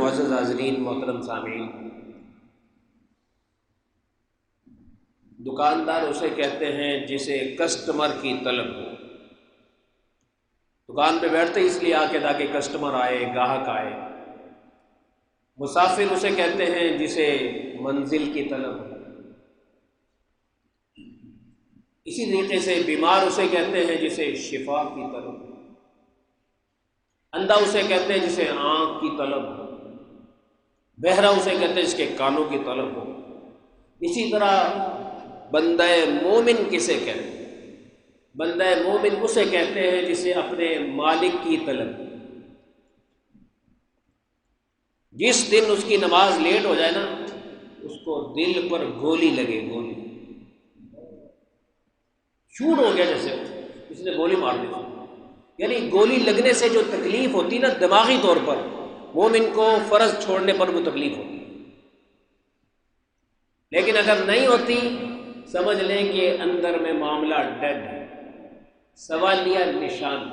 معزز حاضرین، محترم سامعین، دکاندار اسے کہتے ہیں جسے کسٹمر کی طلب ہو۔ دکان پہ بیٹھتے اس لیے آ کے تاکہ کسٹمر آئے، گاہک آئے۔ مسافر اسے کہتے ہیں جسے منزل کی طلب ہو۔ اسی طریقے سے بیمار اسے کہتے ہیں جسے شفا کی طلب ہو۔ اندھا اسے کہتے ہیں جسے آنکھ کی طلب ہو۔ بہرا اسے کہتے ہیں جس کے کانوں کی طلب ہو۔ اسی طرح بندہ مومن کسے کہتے ہیں؟ بندہ مومن اسے کہتے ہیں جسے اپنے مالک کی طلب ہو۔ جس دن اس کی نماز لیٹ ہو جائے نا، اس کو دل پر گولی لگے، گولی شوٹ ہو گیا، جیسے کسی نے گولی مار دی۔ یعنی گولی لگنے سے جو تکلیف ہوتی نا دماغی طور پر، مومن کو فرض چھوڑنے پر وہ تکلیف ہوتی۔ لیکن اگر نہیں ہوتی، سمجھ لیں کہ اندر میں معاملہ ڈیڈ ہے، سوالیہ نشان۔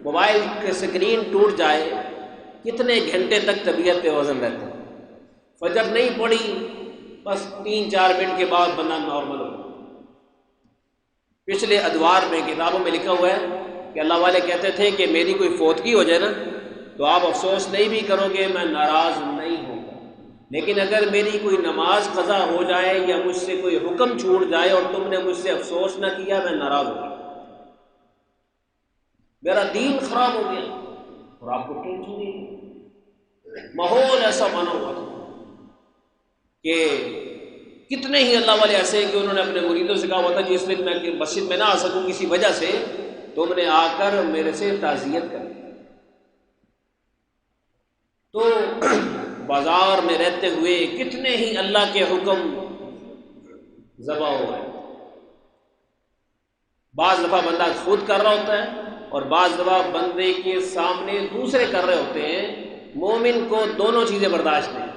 موبائل کی سکرین ٹوٹ جائے، کتنے گھنٹے تک طبیعت پہ وزن رہتا ہے۔ فجر نہیں پڑی، بس 3-4 منٹ کے بعد بندہ نارمل ہو۔ پچھلے ادوار میں کتابوں میں لکھا ہوا ہے کہ اللہ والے کہتے تھے کہ میری کوئی فوتگی ہو جائے نا تو آپ افسوس نہیں بھی کرو گے، میں ناراض نہیں ہوں گا، لیکن اگر میری کوئی نماز قضا ہو جائے یا مجھ سے کوئی حکم چھوٹ جائے اور تم نے مجھ سے افسوس نہ کیا، میں ناراض ہوں گا، میرا دین خراب ہو گیا۔ اور آپ کو ٹینشن نہیں، ماحول ایسا بنا ہوا تھا کہ کتنے ہی اللہ والے ایسے کہ انہوں نے اپنے مریدوں سے کہا ہوا تھا جس دن میں مسجد میں نہ آ سکوں کسی وجہ سے، تم نے آ کر میرے سے تعزیت کر۔ تو بازار میں رہتے ہوئے کتنے ہی اللہ کے حکم ذبح ہو گئے۔ بعض دفعہ بندہ خود کر رہا ہوتا ہے اور بعض دفعہ بندے کے سامنے دوسرے کر رہے ہوتے ہیں۔ مومن کو دونوں چیزیں برداشت نہیں،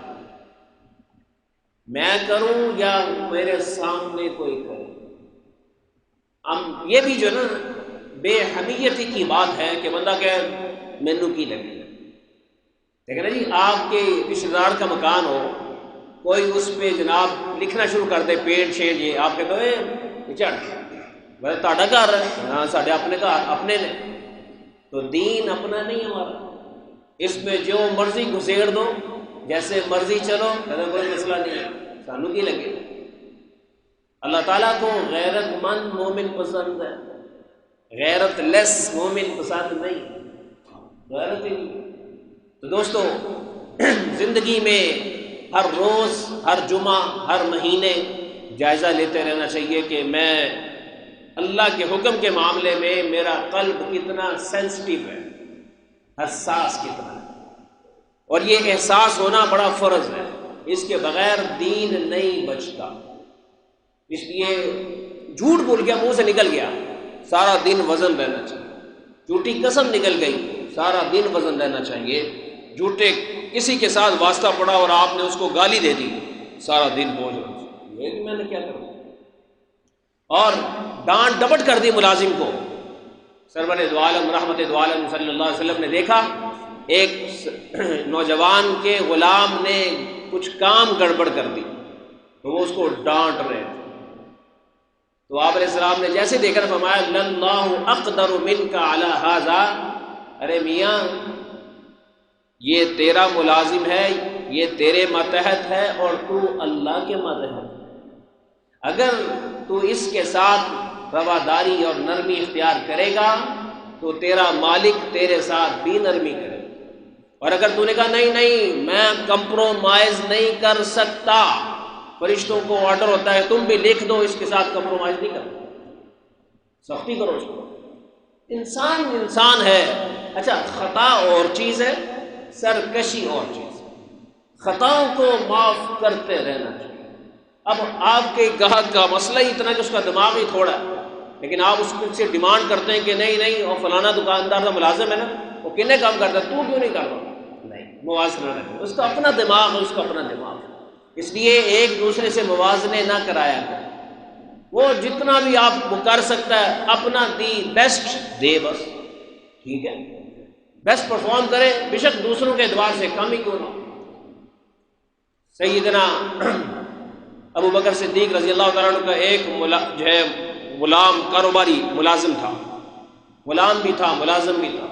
میں کروں یا میرے سامنے کوئی کرے۔ یہ بھی جو نا بے حمیتی کی بات ہے کہ بندہ کہ مینو کی لگے، دیکھیں نا جی، آپ کے رشتہ دار کا مکان ہو، کوئی اس پہ جناب لکھنا شروع کر دے پینٹ شینٹ، یہ آپ کہتے ہیں چڑھ بس تہاڈا گھر ہے، ہاں ساڈے اپنے گھر اپنے نے، تو دین اپنا نہیں ہمارا، اس میں جو مرضی گھسیڑ دو، جیسے مرضی چلو، کہتے کوئی مسئلہ نہیں ہے، سانو کی لگے۔ اللہ تعالیٰ کو غیرت مند مومن پسند ہے، غیرت لیس مومن پسند نہیں، غیرت ہی نہیں۔ تو دوستو، زندگی میں ہر روز، ہر جمعہ، ہر مہینے جائزہ لیتے رہنا چاہیے کہ میں اللہ کے حکم کے معاملے میں میرا قلب کتنا سینسٹیو ہے، حساس کتنا ہے، اور یہ احساس ہونا بڑا فرض ہے، اس کے بغیر دین نہیں بچتا۔ اس لیے جھوٹ بول گیا، منہ سے نکل گیا، سارا دن وزن رہنا چاہیے۔ جھوٹی قسم نکل گئی، سارا دن وزن رہنا چاہیے۔ جھوٹے کسی کے ساتھ واسطہ پڑا اور آپ نے اس کو گالی دے دی، سارا دن بوجھ رہنا چاہیے، یہ کہ میں نے کیا کروں۔ اور ڈانٹ ڈپٹ کر دی ملازم کو۔ سرور دو عالم رحمت دو عالم صلی اللہ علیہ وسلم نے دیکھا ایک نوجوان کے غلام نے کچھ کام گڑبڑ کر دی تو وہ اس کو ڈانٹ رہے تھے، تو آپ علیہ السلام نے جیسے دیکھا فرمایا للہ اقدر منک علی ھذا، ارے میاں یہ تیرا ملازم ہے، یہ تیرے ماتحت ہے اور تو اللہ کے ماتحت ہے، اگر تو اس کے ساتھ رواداری اور نرمی اختیار کرے گا تو تیرا مالک تیرے ساتھ بھی نرمی کرے گا، اور اگر تو نے کہا نہیں نہیں میں کمپرومائز نہیں کر سکتا، فرشتوں کو آرڈر ہوتا ہے تم بھی لکھ دو اس کے ساتھ کمپرومائز نہیں کرو، سختی کرو اس کو۔ انسان انسان ہے۔ اچھا، خطا اور چیز ہے، سرکشی اور چیز ہے۔ خطاؤں کو معاف کرتے رہنا چاہیے۔ اب آپ کے گاہک کا مسئلہ ہی اتنا کہ اس کا دماغ ہی تھوڑا ہے، لیکن آپ اس سے ڈیمانڈ کرتے ہیں کہ نہیں نہیں اور فلانا دکاندار کا ملازم ہے نا، وہ کتنے کام کرتا ہے، تو کیوں نہیں کر رہا؟ نہیں، موازنہ نہ کرو، اس کا اپنا دماغ ہے، اس کا اپنا دماغ ہے، اس لیے ایک دوسرے سے موازنے نہ کرایا کریں۔ وہ جتنا بھی آپ کو کر سکتا ہے اپنا دی بیسٹ دے، بس ٹھیک ہے، بیسٹ پرفارم کرے، بے شک دوسروں کے اعتبار سے کم ہی کیوں نہ ہو۔ سیدنا ابو بکر صدیق رضی اللہ تعالیٰ عنہ کا ایک جو ہے غلام کاروباری ملازم تھا، غلام بھی تھا ملازم بھی تھا،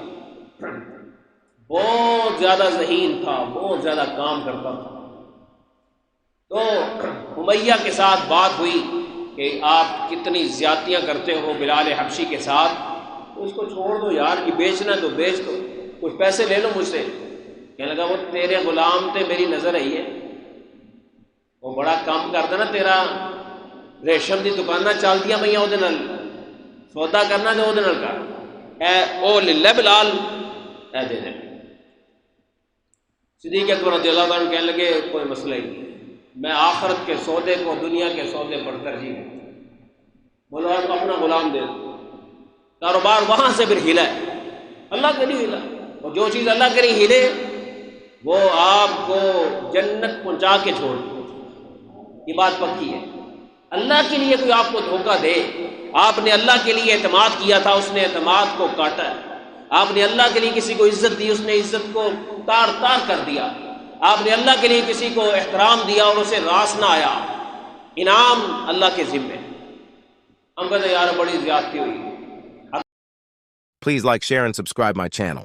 بہت زیادہ ذہین تھا، بہت زیادہ کام کرتا تھا۔ تو امیہ کے ساتھ بات ہوئی کہ آپ کتنی زیادتیاں کرتے ہو بلال حبشی کے ساتھ، تو اس کو چھوڑ دو یار، کہ بیچنا تو بیچ دو، کچھ پیسے لے لو مجھ سے۔ کہنے لگا وہ تیرے غلام تے میری نظر آئی ہے، وہ بڑا کام کرتا نا تیرا، ریشم دی دکاناں چلدیاں پئیاں وہ سودا کرنا تو وہ کر، اے او للہ بلال اے دے دے۔ صدیق اکبر رضی اللہ عنہ کہنے لگے کوئی مسئلہ ہی نہیں، میں آخرت کے سودے کو دنیا کے سودے پر ترجیح دوں، بولو آپ اپنا غلام دے دو۔ کاروبار وہاں سے پھر ہلا ہے، اللہ کے لیے ہلا، اور جو چیز اللہ کے لیے ہلے وہ آپ کو جنت پہنچا کے چھوڑ دے، یہ بات پکی ہے۔ اللہ کے لیے کوئی آپ کو دھوکہ دے، آپ نے اللہ کے لیے اعتماد کیا تھا، اس نے اعتماد کو کاٹا ہے۔ آپ نے اللہ کے لیے کسی کو عزت دی، اس نے عزت کو تار تار کر دیا۔ آپ نے اللہ کے لیے کسی کو احترام دیا اور اسے راس نہ آیا، انعام اللہ کے ذمے۔ ہم کہتے ہیں یار بڑی زیادتی ہوئی۔ Please like, share, and subscribe my channel.